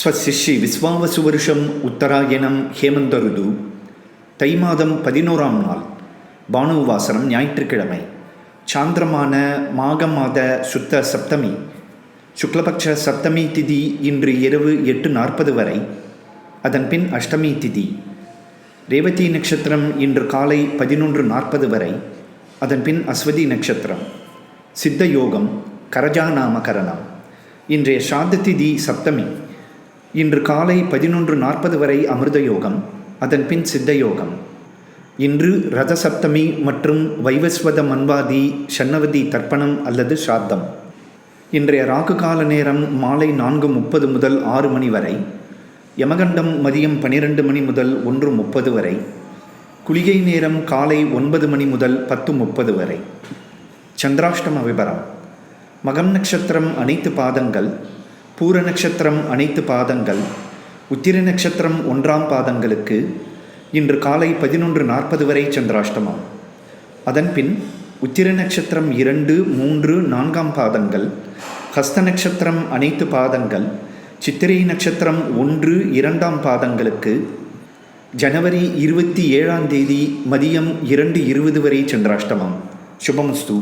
ஸ்வஸ்ய ஸ்ரீ விஸ்வாவசு வருஷம் உத்தராயணம் ஹேமந்த ருது தை மாதம் 11ஆம் நாள் பானுவாசனம் ஞாயிற்றுக்கிழமை சாந்திரமான மாக மாத சுத்த சப்தமி சுக்லபக்ஷ சப்தமி திதி இன்று இரவு 8:40 வரை. அதன் பின் அஷ்டமி திதி. ரேவதி நட்சத்திரம் இன்று காலை 11:40 வரை. அதன் பின் அஸ்வதி நட்சத்திரம். சித்த யோகம் கரஜாநாமகரணம். இன்றைய சாத்த திதி சப்தமி. இன்று காலை 11:40 வரை அமிர்த யோகம். அதன் பின் சித்த யோகம். இன்று ரத சப்தமி மற்றும் வைவஸ்வத மன்வாதி ஷண்ணவதி தர்ப்பணம் அல்லது சாத்தம். இன்றைய ராகு கால நேரம் மாலை 4:30 முதல் 6 மணி வரை. யமகண்டம் மதியம் 12 மணி முதல் 1:30 வரை. குளிகை நேரம் காலை 9 மணி முதல் 10:30 வரை. சந்திராஷ்டம விபரம். மகம் நட்சத்திரம் அனைத்து பாதங்கள், பூர நட்சத்திரம் அனைத்து பாதங்கள், உத்திர நட்சத்திரம் 1ஆம் பாதங்களுக்கு இன்று காலை 11:40 வரை சந்திராஷ்டமம். அதன் பின் உத்திர நட்சத்திரம் 2, 3, 4ஆம் பாதங்கள், ஹஸ்த நட்சத்திரம் அனைத்து பாதங்கள், சித்திரை நட்சத்திரம் 1, 2ஆம் பாதங்களுக்கு ஜனவரி 27ஆம் தேதி மதியம் 2:20 வரை சந்திராஷ்டமம். சுபமஸ்து.